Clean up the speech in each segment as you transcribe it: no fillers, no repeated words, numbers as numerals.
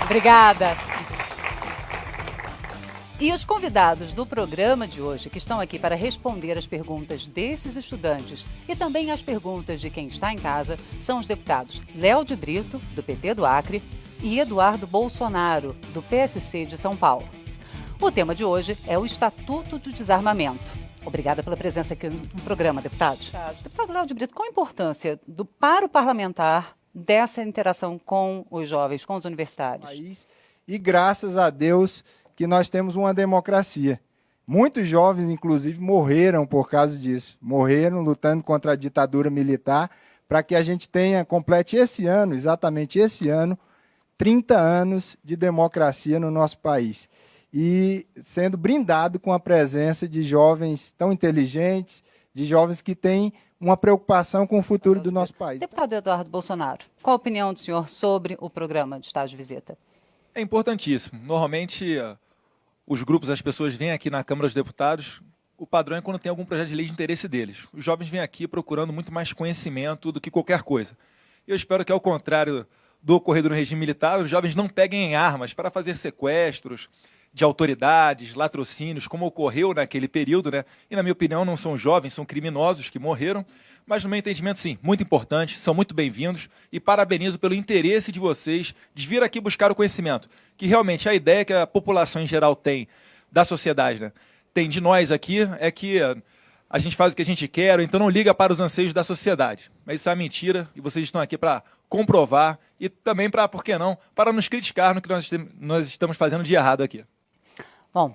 Obrigada. E os convidados do programa de hoje, que estão aqui para responder as perguntas desses estudantes e também as perguntas de quem está em casa, são os deputados Léo de Brito, do PT do Acre, e Eduardo Bolsonaro, do PSC de São Paulo. O tema de hoje é o Estatuto do Desarmamento. Obrigada pela presença aqui no programa, deputados. Deputado Léo de Brito, qual a importância para o parlamentar dessa interação com os jovens, com os universitários? E graças a Deus que nós temos uma democracia. Muitos jovens, inclusive, morreram por causa disso. Morreram lutando contra a ditadura militar para que a gente complete esse ano, exatamente esse ano, 30 anos de democracia no nosso país. E sendo brindado com a presença de jovens tão inteligentes, de jovens que têm uma preocupação com o futuro do nosso país. Deputado Eduardo Bolsonaro, qual a opinião do senhor sobre o programa de estágio de visita? É importantíssimo. Normalmente, os grupos, as pessoas vêm aqui na Câmara dos Deputados, o padrão é quando tem algum projeto de lei de interesse deles. Os jovens vêm aqui procurando muito mais conhecimento do que qualquer coisa. Eu espero que, ao contrário do ocorrido no regime militar, os jovens não peguem armas para fazer sequestros de autoridades, latrocínios, como ocorreu naquele período, né? E, na minha opinião, não são jovens, são criminosos que morreram. Mas, no meu entendimento, sim, muito importante, são muito bem-vindos e parabenizo pelo interesse de vocês de vir aqui buscar o conhecimento, que realmente a ideia que a população em geral tem da sociedade, né, tem de nós aqui, é que a gente faz o que a gente quer, ou então não liga para os anseios da sociedade. Mas isso é mentira e vocês estão aqui para comprovar e também para, por que não, para nos criticar no que nós estamos fazendo de errado aqui. Bom,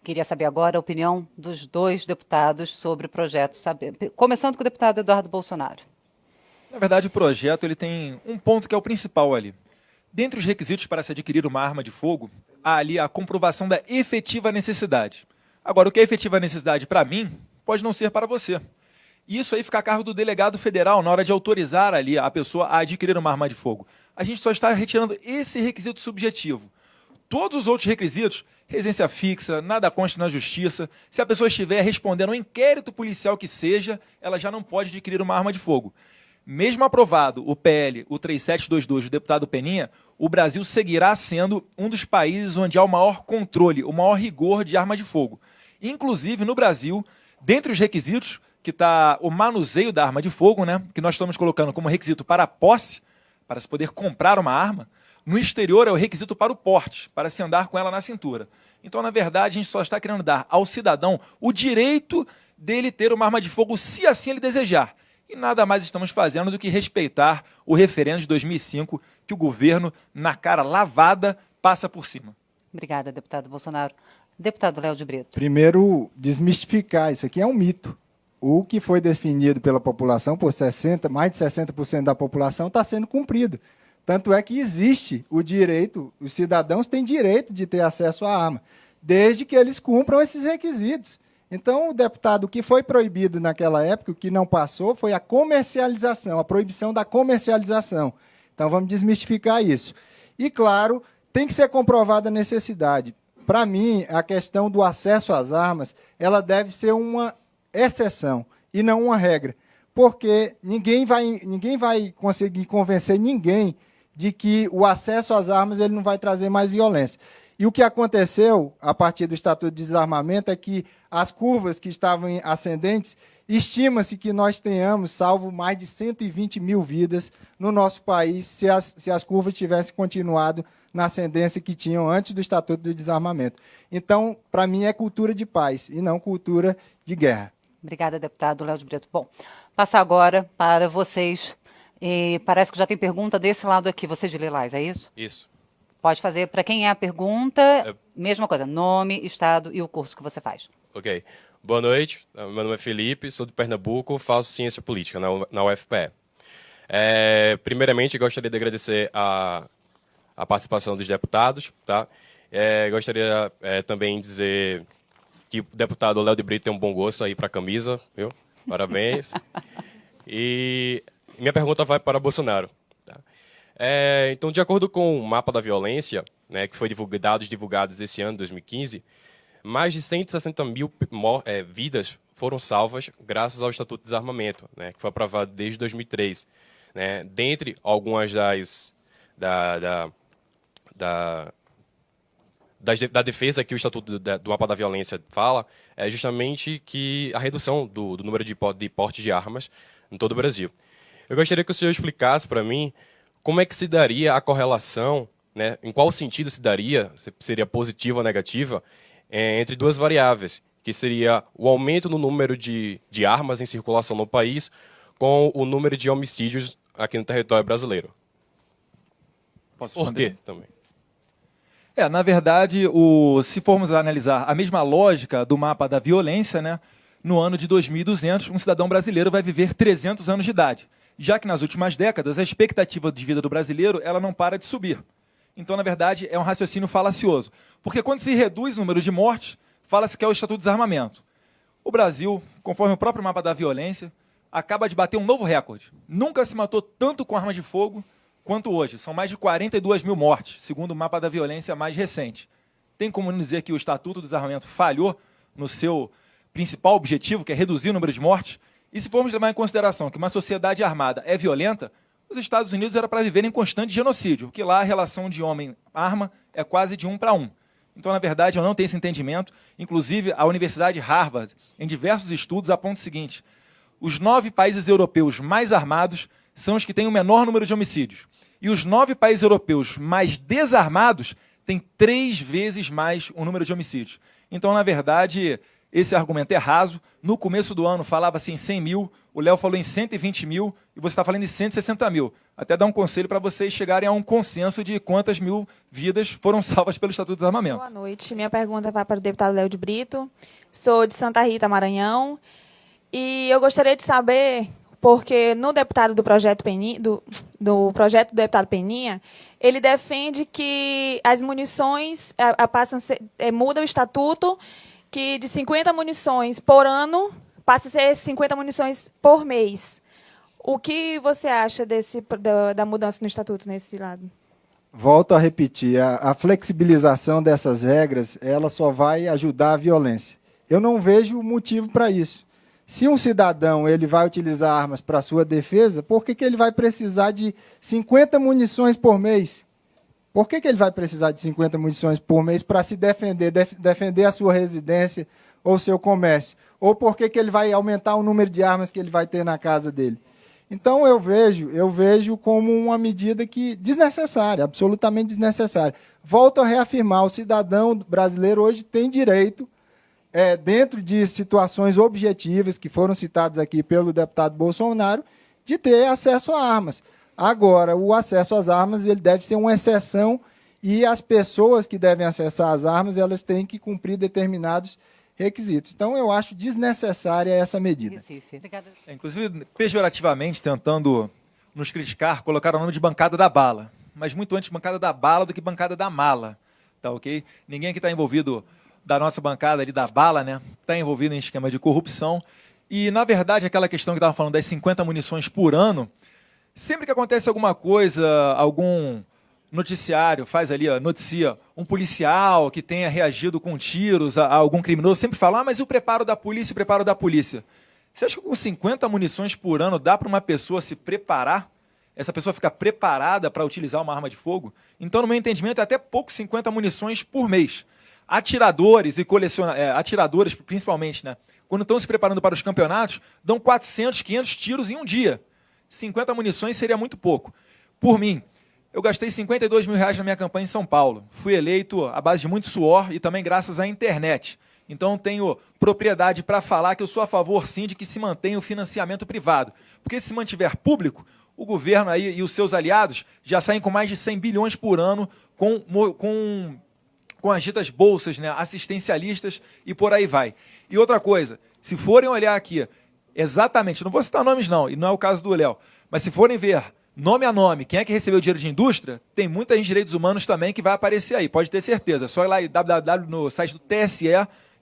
queria saber agora a opinião dos dois deputados sobre o projeto, começando com o deputado Eduardo Bolsonaro. Na verdade, o projeto ele tem um ponto que é o principal ali. Dentre os requisitos para se adquirir uma arma de fogo, há ali a comprovação da efetiva necessidade. Agora, o que é efetiva necessidade para mim, pode não ser para você. Isso aí fica a cargo do delegado federal na hora de autorizar ali a pessoa a adquirir uma arma de fogo. A gente só está retirando esse requisito subjetivo. Todos os outros requisitos, residência fixa, nada consta na justiça, se a pessoa estiver respondendo um inquérito policial que seja, ela já não pode adquirir uma arma de fogo. Mesmo aprovado o PL, o 3722 do deputado Peninha, o Brasil seguirá sendo um dos países onde há o maior controle, o maior rigor de arma de fogo. Inclusive, no Brasil, dentre os requisitos, que está o manuseio da arma de fogo, né, que nós estamos colocando como requisito para a posse, para se poder comprar uma arma. No exterior é o requisito para o porte, para se andar com ela na cintura. Então, na verdade, a gente só está querendo dar ao cidadão o direito dele ter uma arma de fogo, se assim ele desejar. E nada mais estamos fazendo do que respeitar o referendo de 2005, que o governo, na cara lavada, passa por cima. Obrigada, deputado Bolsonaro. Deputado Léo de Brito. Primeiro, desmistificar, isso aqui é um mito. O que foi definido pela população, por mais de 60% da população, está sendo cumprido. Tanto é que existe o direito, os cidadãos têm direito de ter acesso à arma, desde que eles cumpram esses requisitos. Então, o deputado, o que foi proibido naquela época, o que não passou, foi a comercialização, a proibição da comercialização. Então, vamos desmistificar isso. E, claro, tem que ser comprovada a necessidade. Para mim, a questão do acesso às armas, ela deve ser uma exceção e não uma regra, porque ninguém vai conseguir convencer ninguém de que o acesso às armas ele não vai trazer mais violência. E o que aconteceu a partir do Estatuto de Desarmamento é que as curvas que estavam ascendentes, estima-se que nós tenhamos salvo mais de 120 mil vidas no nosso país se as curvas tivessem continuado na ascendência que tinham antes do Estatuto do Desarmamento. Então, para mim, é cultura de paz e não cultura de guerra. Obrigada, deputado Léo de Brito. Bom, passar agora para vocês. E parece que já tem pergunta desse lado aqui. Você de Lilás, é isso? Isso. Pode fazer para quem é a pergunta, mesma coisa, nome, estado e o curso que você faz. Ok. Boa noite, meu nome é Felipe, sou de Pernambuco, faço ciência política na UFPE. Primeiramente, gostaria de agradecer a participação dos deputados. Tá? Gostaria também de dizer que o deputado Léo de Brito tem um bom gosto aí para a camisa, viu? Parabéns. E minha pergunta vai para Bolsonaro. Tá? Então, de acordo com o mapa da violência, né, que foi dados divulgados esse ano, 2015, mais de 160 mil vidas foram salvas graças ao Estatuto de Desarmamento, né, que foi aprovado desde 2003. Né, dentre algumas da defesa que o Estatuto do Mapa da Violência fala é justamente que a redução do número de porte de armas em todo o Brasil. Eu gostaria que o senhor explicasse para mim como é que se daria a correlação, né, em qual sentido se daria, se seria positiva ou negativa, entre duas variáveis, que seria o aumento no número de armas em circulação no país com o número de homicídios aqui no território brasileiro. Posso Por responder? quê também? Na verdade, se formos analisar a mesma lógica do mapa da violência, né, no ano de 2200, um cidadão brasileiro vai viver 300 anos de idade, já que nas últimas décadas a expectativa de vida do brasileiro ela não para de subir. Então, na verdade, é um raciocínio falacioso, porque quando se reduz o número de mortes, fala-se que é o Estatuto de Desarmamento. O Brasil, conforme o próprio mapa da violência, acaba de bater um novo recorde. Nunca se matou tanto com arma de fogo quanto hoje. São mais de 42 mil mortes, segundo o mapa da violência mais recente. Tem como dizer que o Estatuto do Desarmamento falhou no seu principal objetivo, que é reduzir o número de mortes? E se formos levar em consideração que uma sociedade armada é violenta, os Estados Unidos era para viver em constante genocídio, porque lá a relação de homem-arma é quase de 1 para 1. Então, na verdade, eu não tenho esse entendimento. Inclusive, a Universidade Harvard, em diversos estudos, aponta o seguinte: os 9 países europeus mais armados são os que têm o menor número de homicídios. E os 9 países europeus mais desarmados têm 3 vezes mais o número de homicídios. Então, na verdade, esse argumento é raso. No começo do ano falava-se em 100 mil, o Léo falou em 120 mil e você está falando em 160 mil. Até dar um conselho para vocês chegarem a um consenso de quantas mil vidas foram salvas pelo Estatuto do Desarmamento. Boa noite. Minha pergunta vai para o deputado Léo de Brito. Sou de Santa Rita, Maranhão. E eu gostaria de saber, porque no deputado do projeto do projeto do deputado Peninha, ele defende que as munições muda o estatuto, que de 50 munições por ano passa a ser 50 munições por mês. O que você acha da mudança no estatuto nesse lado? Volto a repetir, a flexibilização dessas regras, ela só vai ajudar a violência. Eu não vejo motivo para isso. Se um cidadão ele vai utilizar armas para sua defesa, por que ele vai precisar de 50 munições por mês? Por que ele vai precisar de 50 munições por mês para se defender, defender a sua residência ou seu comércio? Ou por que ele vai aumentar o número de armas que ele vai ter na casa dele? Então eu vejo como uma medida desnecessária, absolutamente desnecessária. Volto a reafirmar, o cidadão brasileiro hoje tem direito, dentro de situações objetivas que foram citadas aqui pelo deputado Bolsonaro, de ter acesso a armas. Agora, o acesso às armas ele deve ser uma exceção e as pessoas que devem acessar as armas elas têm que cumprir determinados requisitos. Então, eu acho desnecessária essa medida. Inclusive, pejorativamente, tentando nos criticar, colocaram o nome de bancada da bala. Mas muito antes bancada da bala do que bancada da mala. Tá ok? Ninguém que está envolvido da nossa bancada ali da bala, né, está envolvido em esquema de corrupção. E, na verdade, aquela questão que estava falando das 50 munições por ano, sempre que acontece alguma coisa, algum noticiário faz ali, noticia um policial que tenha reagido com tiros a algum criminoso, sempre fala, mas e o preparo da polícia, o preparo da polícia? Você acha que com 50 munições por ano dá para uma pessoa se preparar? Essa pessoa fica preparada para utilizar uma arma de fogo? Então, no meu entendimento, é até pouco 50 munições por mês. Atiradores e atiradores, principalmente, né, quando estão se preparando para os campeonatos, dão 400, 500 tiros em um dia. 50 munições seria muito pouco. Por mim, eu gastei R$52 mil na minha campanha em São Paulo. Fui eleito à base de muito suor e também graças à internet. Então, tenho propriedade para falar que eu sou a favor, sim, de que se mantenha o financiamento privado. Porque se mantiver público, o governo aí e os seus aliados já saem com mais de 100 bilhões por ano com as ditas bolsas, né, assistencialistas e por aí vai. E outra coisa, se forem olhar aqui, exatamente, não vou citar nomes não, e não é o caso do Léo, mas se forem ver nome a nome, quem é que recebeu dinheiro de indústria, tem muita gente de direitos humanos também que vai aparecer aí, pode ter certeza. É só ir lá em www no site do TSE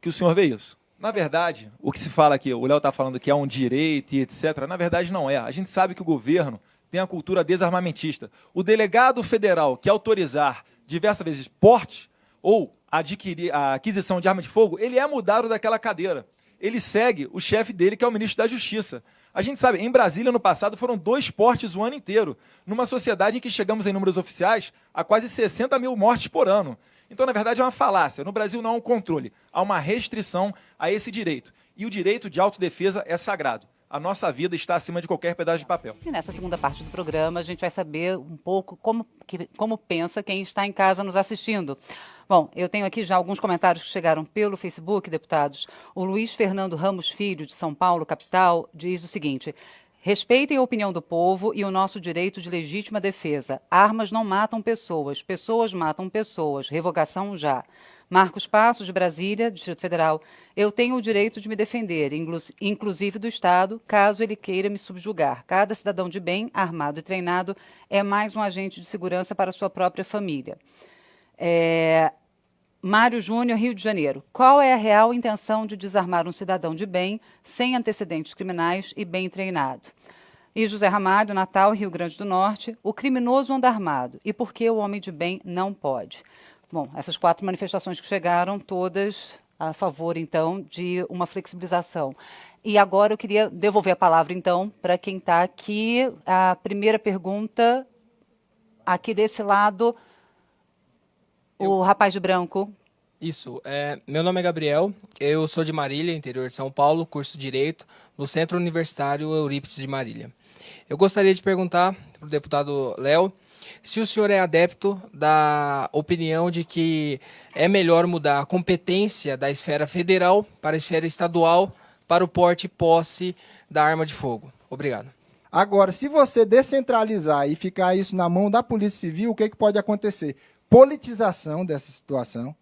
que o senhor vê isso. Na verdade, o que se fala aqui, o Léo está falando que é um direito e etc., na verdade não é. A gente sabe que o governo tem a cultura desarmamentista. O delegado federal que autorizar diversas vezes porte ou a aquisição de arma de fogo, ele é mudado daquela cadeira. Ele segue o chefe dele, que é o ministro da Justiça. A gente sabe, em Brasília, no passado, foram 2 portes o ano inteiro, numa sociedade em que chegamos em números oficiais a quase 60 mil mortes por ano. Então, na verdade, é uma falácia. No Brasil não há um controle, há uma restrição a esse direito. E o direito de autodefesa é sagrado. A nossa vida está acima de qualquer pedaço de papel. E nessa segunda parte do programa, a gente vai saber um pouco como pensa quem está em casa nos assistindo. Bom, eu tenho aqui já alguns comentários que chegaram pelo Facebook, deputados. O Luiz Fernando Ramos Filho, de São Paulo, capital, diz o seguinte: respeitem a opinião do povo e o nosso direito de legítima defesa. Armas não matam pessoas, pessoas matam pessoas. Revogação já. Marcos Passos, de Brasília, Distrito Federal. Eu tenho o direito de me defender, inclusive do Estado, caso ele queira me subjugar. Cada cidadão de bem, armado e treinado, é mais um agente de segurança para sua própria família. Mário Júnior, Rio de Janeiro. Qual é a real intenção de desarmar um cidadão de bem, sem antecedentes criminais e bem treinado? E José Ramalho, Natal, Rio Grande do Norte. O criminoso anda armado. E por que o homem de bem não pode? Bom, essas 4 manifestações que chegaram, todas a favor, então, de uma flexibilização. E agora eu queria devolver a palavra, então, para quem está aqui. A primeira pergunta, aqui desse lado, o rapaz de branco. Isso. Meu nome é Gabriel, eu sou de Marília, interior de São Paulo, curso Direito, no Centro Universitário Eurípides de Marília. Eu gostaria de perguntar para o deputado Léo se o senhor é adepto da opinião de que é melhor mudar a competência da esfera federal para a esfera estadual para o porte e posse da arma de fogo. Obrigado. Agora, se você descentralizar e ficar isso na mão da Polícia Civil, o que pode acontecer? Politização dessa situação,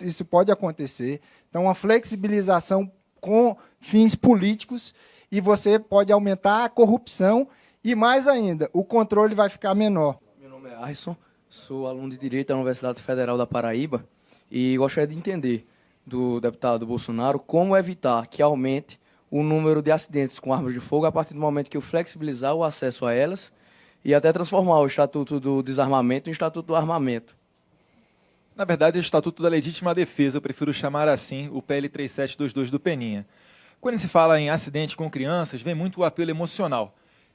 isso pode acontecer. Então, uma flexibilização com fins políticos e você pode aumentar a corrupção e, mais ainda, o controle vai ficar menor. Meu nome é Arson, sou aluno de Direito da Universidade Federal da Paraíba e gostaria de entender do deputado Bolsonaro como evitar que aumente o número de acidentes com armas de fogo a partir do momento que eu flexibilizar o acesso a elas e até transformar o Estatuto do Desarmamento em Estatuto do Armamento. Na verdade, é o Estatuto da Legítima Defesa, eu prefiro chamar assim o PL 3722 do Peninha. Quando se fala em acidente com crianças, vem muito o apelo emocional.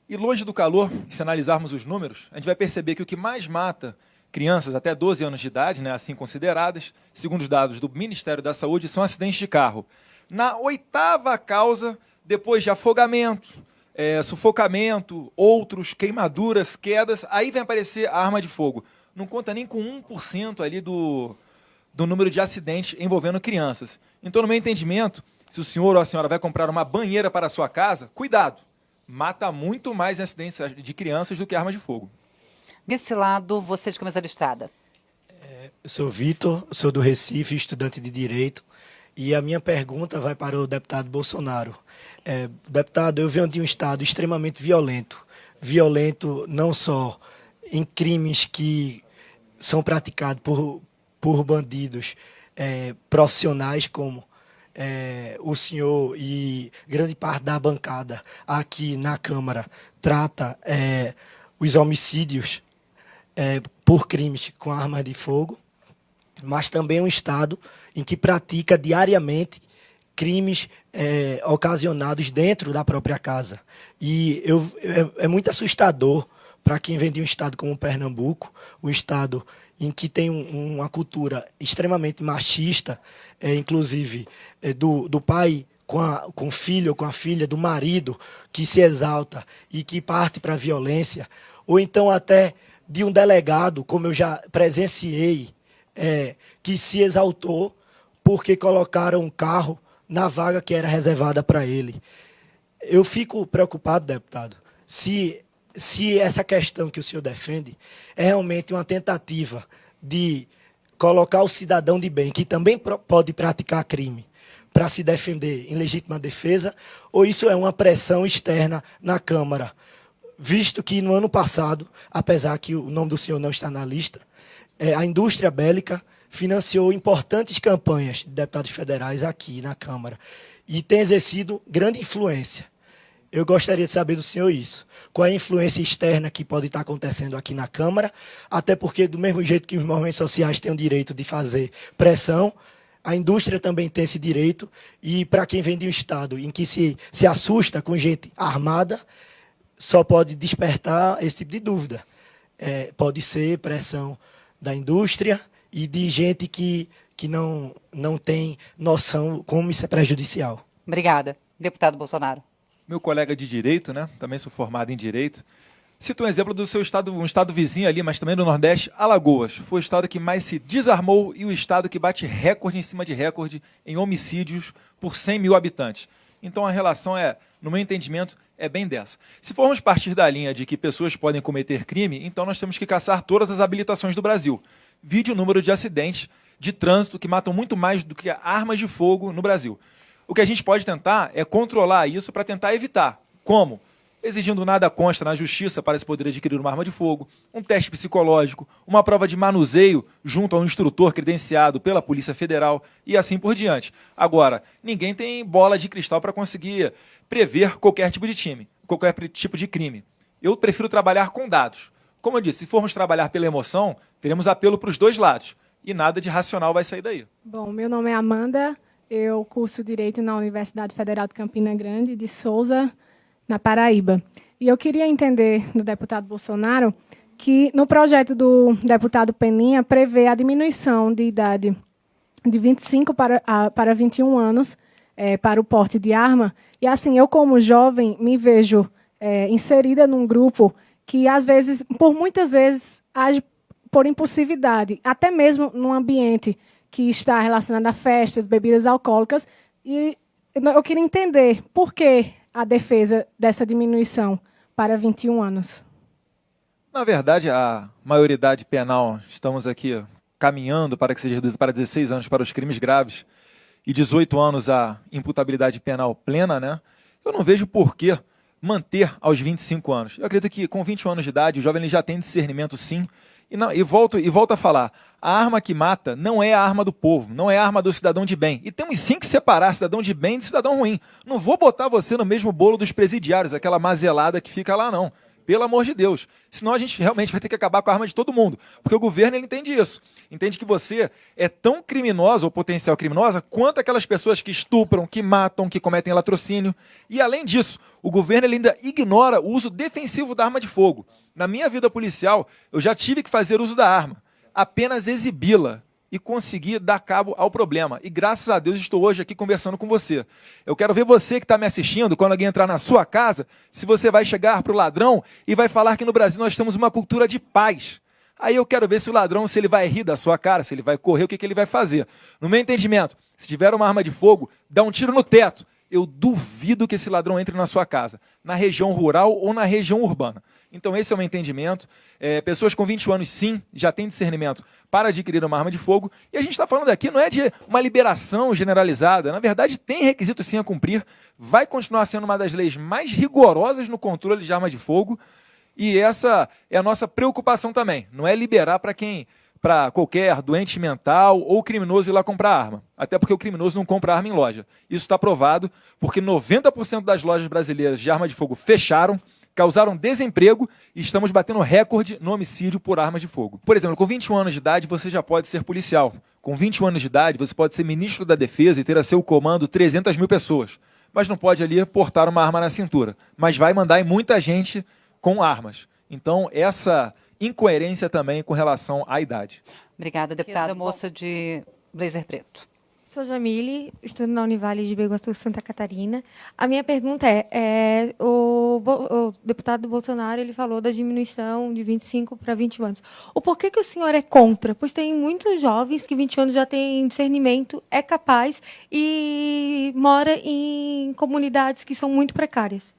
E longe do calor, se analisarmos os números, a gente vai perceber que o que mais mata crianças até 12 anos de idade, né, assim consideradas, segundo os dados do Ministério da Saúde, são acidentes de carro. Na 8ª causa, depois de afogamento, sufocamento, outros, queimaduras, quedas, aí vem aparecer a arma de fogo. Não conta nem com 1% ali do número de acidentes envolvendo crianças. Então, no meu entendimento, se o senhor ou a senhora vai comprar uma banheira para a sua casa, cuidado, mata muito mais acidentes de crianças do que arma de fogo. Desse lado, você de camisa listrada. Eu sou Vitor, sou do Recife, estudante de Direito, e a minha pergunta vai para o deputado Bolsonaro. Deputado, eu venho de um estado extremamente violento. Violento não só em crimes que são praticados por bandidos profissionais, como o senhor e grande parte da bancada aqui na Câmara trata os homicídios por crimes com armas de fogo, mas também é um estado em que pratica diariamente crimes ocasionados dentro da própria casa. E é muito assustador para quem vem de um estado como Pernambuco, um estado em que tem uma cultura extremamente machista, inclusive do pai com o filho ou com a filha, do marido que se exalta e que parte para a violência, ou então até de um delegado, como eu já presenciei, que se exaltou porque colocaram um carro na vaga que era reservada para ele. Eu fico preocupado, deputado, se essa questão que o senhor defende é realmente uma tentativa de colocar o cidadão de bem, que também pode praticar crime, para se defender em legítima defesa, ou isso é uma pressão externa na Câmara, visto que no ano passado, apesar que o nome do senhor não está na lista, a indústria bélica financiou importantes campanhas de deputados federais aqui na Câmara e tem exercido grande influência. Eu gostaria de saber do senhor isso. Qual é a influência externa que pode estar acontecendo aqui na Câmara, até porque, do mesmo jeito que os movimentos sociais têm o direito de fazer pressão, a indústria também tem esse direito, e para quem vem de um estado em que se assusta com gente armada, só pode despertar esse tipo de dúvida. Pode ser pressão da indústria e de gente que não tem noção como isso é prejudicial. Obrigada. Deputado Bolsonaro. Meu colega de direito, né? Também sou formado em direito. Cito um exemplo do seu estado, um estado vizinho ali, mas também do Nordeste, Alagoas. Foi o estado que mais se desarmou e o estado que bate recorde em cima de recorde em homicídios por 100 mil habitantes. Então a relação no meu entendimento, é bem dessa. Se formos partir da linha de que pessoas podem cometer crime, então nós temos que caçar todas as habilitações do Brasil. Vide o número de acidentes de trânsito que matam muito mais do que armas de fogo no Brasil. O que a gente pode tentar é controlar isso para tentar evitar. Como? Exigindo nada consta na justiça para se poder adquirir uma arma de fogo, um teste psicológico, uma prova de manuseio junto a um instrutor credenciado pela Polícia Federal e assim por diante. Agora, ninguém tem bola de cristal para conseguir prever qualquer tipo de crime. Eu prefiro trabalhar com dados. Como eu disse, se formos trabalhar pela emoção, teremos apelo para os dois lados e nada de racional vai sair daí. Bom, meu nome é Amanda, eu curso Direito na Universidade Federal de Campina Grande, de Souza, na Paraíba. E eu queria entender do deputado Bolsonaro que no projeto do deputado Peninha prevê a diminuição de idade de 25 para 21 anos para o porte de arma. E assim, eu como jovem me vejo inserida num grupo que às vezes, por muitas vezes, age por impulsividade, até mesmo num ambiente que está relacionado a festas, bebidas alcoólicas. E eu queria entender por que a defesa dessa diminuição para 21 anos. Na verdade, a maioridade penal, estamos aqui caminhando para que seja reduzida para 16 anos para os crimes graves e 18 anos a imputabilidade penal plena, né? Eu não vejo por que manter aos 25 anos. Eu acredito que com 21 anos de idade, o jovem ele já tem discernimento, sim. E volto a falar, a arma que mata não é a arma do povo, não é a arma do cidadão de bem. E temos sim que separar cidadão de bem de cidadão ruim. Não vou botar você no mesmo bolo dos presidiários, aquela mazelada que fica lá, não. Pelo amor de Deus. Senão a gente realmente vai ter que acabar com a arma de todo mundo. Porque o governo ele entende isso. Entende que você é tão criminosa ou potencial criminosa quanto aquelas pessoas que estupram, que matam, que cometem latrocínio. E além disso, o governo ele ainda ignora o uso defensivo da arma de fogo. Na minha vida policial, eu já tive que fazer uso da arma. Apenas exibi-la e conseguir dar cabo ao problema. E graças a Deus estou hoje aqui conversando com você. Eu quero ver você que está me assistindo, quando alguém entrar na sua casa, se você vai chegar para o ladrão e vai falar que no Brasil nós temos uma cultura de paz. Aí eu quero ver se o ladrão, se ele vai rir da sua cara, se ele vai correr, o que ele vai fazer. No meu entendimento, se tiver uma arma de fogo, dá um tiro no teto. Eu duvido que esse ladrão entre na sua casa, na região rural ou na região urbana. Então esse é o meu entendimento. Pessoas com 20 anos, sim, já têm discernimento para adquirir uma arma de fogo. E a gente está falando aqui não é de uma liberação generalizada. Na verdade, tem requisitos sim a cumprir. Vai continuar sendo uma das leis mais rigorosas no controle de arma de fogo. E essa é a nossa preocupação também. Não é liberar para qualquer doente mental ou criminoso ir lá comprar arma. Até porque o criminoso não compra arma em loja. Isso está provado porque 90% das lojas brasileiras de arma de fogo fecharam, causaram desemprego e estamos batendo recorde no homicídio por armas de fogo. Por exemplo, com 21 anos de idade você já pode ser policial. Com 21 anos de idade você pode ser ministro da Defesa e ter a seu comando 300 mil pessoas. Mas não pode ali portar uma arma na cintura. Mas vai mandar em muita gente com armas. Então essa incoerência também com relação à idade. Obrigada, deputada. Moça de blazer preto. Sou Jamile, estudo na Univale de Biguaçu, Santa Catarina. A minha pergunta o deputado Bolsonaro ele falou da diminuição de 25 para 20 anos. O porquê que o senhor é contra? Pois tem muitos jovens que 20 anos já têm discernimento, é capaz e mora em comunidades que são muito precárias.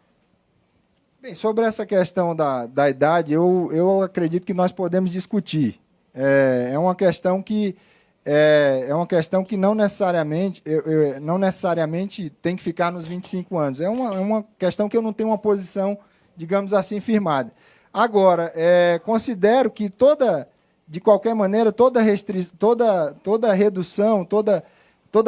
Bem, sobre essa questão da idade, eu acredito que nós podemos discutir. É uma questão que não necessariamente tem que ficar nos 25 anos. É uma questão que eu não tenho uma posição, digamos assim, firmada. Agora, considero que de qualquer maneira, toda redução, toda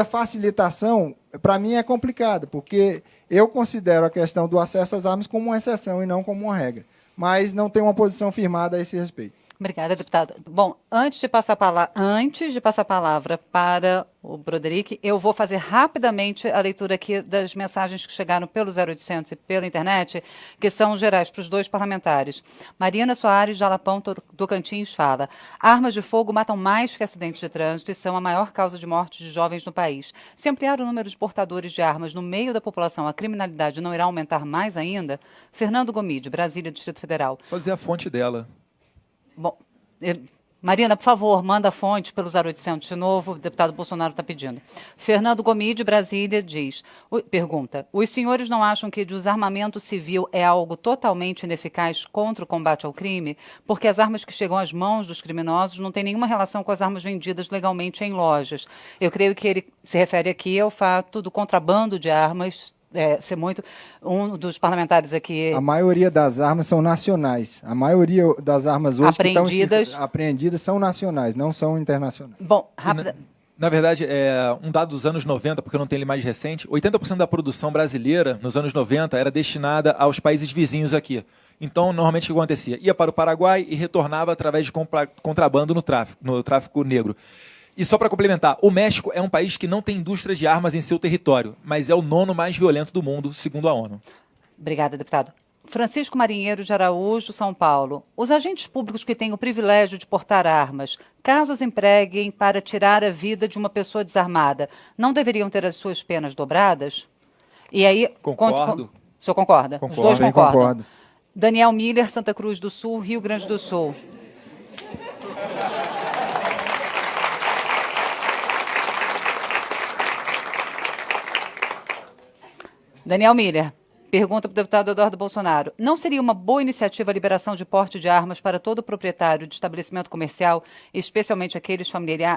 facilitação, para mim é complicada, porque eu considero a questão do acesso às armas como uma exceção e não como uma regra. Mas não tenho uma posição firmada a esse respeito. Obrigada, deputado. Bom, antes de passar a palavra para o Broderick, eu vou fazer rapidamente a leitura aqui das mensagens que chegaram pelo 0800 e pela internet, que são gerais para os dois parlamentares. Marina Soares, de Alapão, Tocantins, fala: armas de fogo matam mais que acidentes de trânsito e são a maior causa de morte de jovens no país. Se ampliar o número de portadores de armas no meio da população, a criminalidade não irá aumentar mais ainda? Fernando Gomide, Brasília, Distrito Federal. Só dizer a fonte dela. Bom, Marina, por favor, manda a fonte pelo 0800 de novo, o deputado Bolsonaro está pedindo. Fernando Gomide, Brasília, pergunta: os senhores não acham que desarmamento civil é algo totalmente ineficaz contra o combate ao crime? Porque as armas que chegam às mãos dos criminosos não têm nenhuma relação com as armas vendidas legalmente em lojas. Eu creio que ele se refere aqui ao fato do contrabando de armas ser muito... Um dos parlamentares aqui... A maioria das armas são nacionais. A maioria das armas hoje apreendidas são nacionais, não são internacionais. Bom, rápida... Na verdade, um dado dos anos 90, porque eu não tenho ele mais recente, 80% da produção brasileira nos anos 90 era destinada aos países vizinhos aqui. Então, normalmente, o que acontecia? Ia para o Paraguai e retornava através de contrabando no tráfico negro. E só para complementar, o México é um país que não tem indústria de armas em seu território, mas é o 9º mais violento do mundo, segundo a ONU. Obrigada, deputado. Francisco Marinheiro de Araújo, São Paulo. Os agentes públicos que têm o privilégio de portar armas, caso os empreguem para tirar a vida de uma pessoa desarmada, não deveriam ter as suas penas dobradas? E aí... Concordo. O senhor concorda? Concordo. Os dois concordam. Concordo. Daniel Miller, Santa Cruz do Sul, Rio Grande do Sul. Daniel Miller, pergunta para o deputado Eduardo Bolsonaro: não seria uma boa iniciativa a liberação de porte de armas para todo proprietário de estabelecimento comercial, especialmente aqueles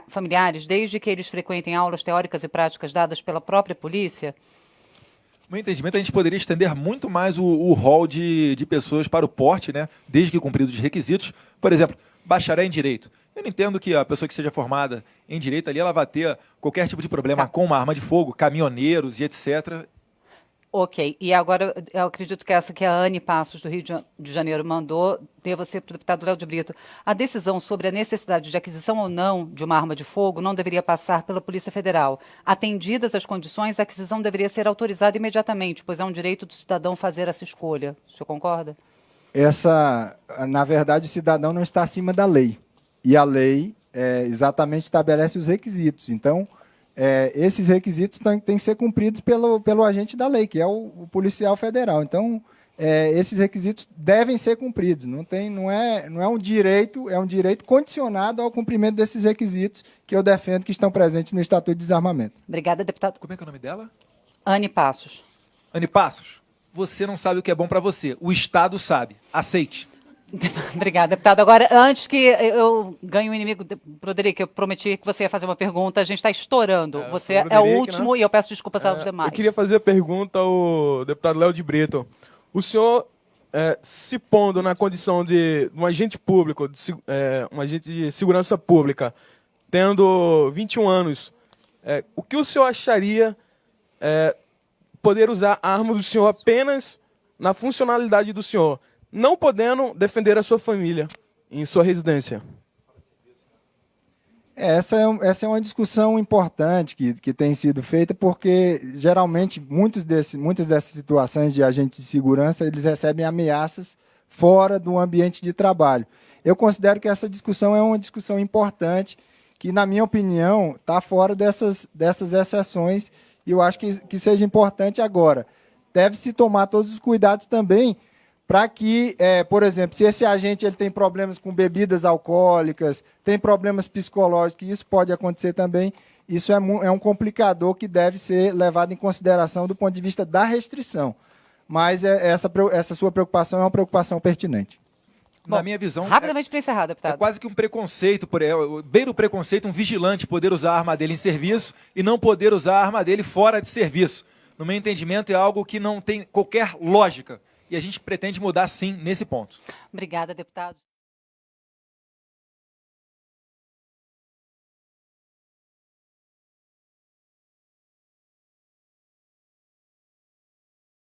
familiares, desde que eles frequentem aulas teóricas e práticas dadas pela própria polícia? No meu entendimento, a gente poderia estender muito mais o rol de pessoas para o porte, né, desde que cumpridos os requisitos. Por exemplo, bacharel em Direito. Eu não entendo que a pessoa que seja formada em Direito ali, ela vai ter qualquer tipo de problema com uma arma de fogo, caminhoneiros e etc. Ok, e agora eu acredito que essa que a Anne Passos, do Rio de Janeiro, mandou, deva ser para o deputado Léo de Brito. A decisão sobre a necessidade de aquisição ou não de uma arma de fogo não deveria passar pela Polícia Federal. Atendidas as condições, a aquisição deveria ser autorizada imediatamente, pois é um direito do cidadão fazer essa escolha. O senhor concorda? Na verdade, o cidadão não está acima da lei. E a lei exatamente estabelece os requisitos. Então... esses requisitos têm que ser cumpridos pelo agente da lei, que é o policial federal. Então, esses requisitos devem ser cumpridos. Não é um direito, é um direito condicionado ao cumprimento desses requisitos que eu defendo que estão presentes no Estatuto de Desarmamento. Obrigada, deputado. Como é que é o nome dela? Anne Passos. Anne Passos, você não sabe o que é bom para você. O Estado sabe. Aceite. Obrigada, deputado. Agora, antes que eu ganhe um inimigo, Broderick, eu prometi que você ia fazer uma pergunta, a gente está estourando. Você é o último, né? E eu peço desculpas aos demais. Eu queria fazer a pergunta ao deputado Léo de Brito. O senhor, se pondo na condição de um agente público, um agente de segurança pública, tendo 21 anos, o que o senhor acharia poder usar a arma do senhor apenas na funcionalidade do senhor, não podendo defender a sua família em sua residência? Essa é uma discussão importante que tem sido feita, porque, geralmente, muitas dessas situações de agentes de segurança, eles recebem ameaças fora do ambiente de trabalho. Eu considero que essa discussão é uma discussão importante, que, na minha opinião, está fora dessas exceções, e eu acho que seja importante agora. Deve-se tomar todos os cuidados também, para que, por exemplo, se esse agente ele tem problemas com bebidas alcoólicas, tem problemas psicológicos, isso pode acontecer também, isso é um complicador que deve ser levado em consideração do ponto de vista da restrição. Mas essa sua preocupação é uma preocupação pertinente. Bom, na minha visão, rapidamente para encerrar, deputado. É quase que um preconceito, beira o preconceito, um vigilante poder usar a arma dele em serviço e não poder usar a arma dele fora de serviço. No meu entendimento, é algo que não tem qualquer lógica. E a gente pretende mudar, sim, nesse ponto. Obrigada, deputado.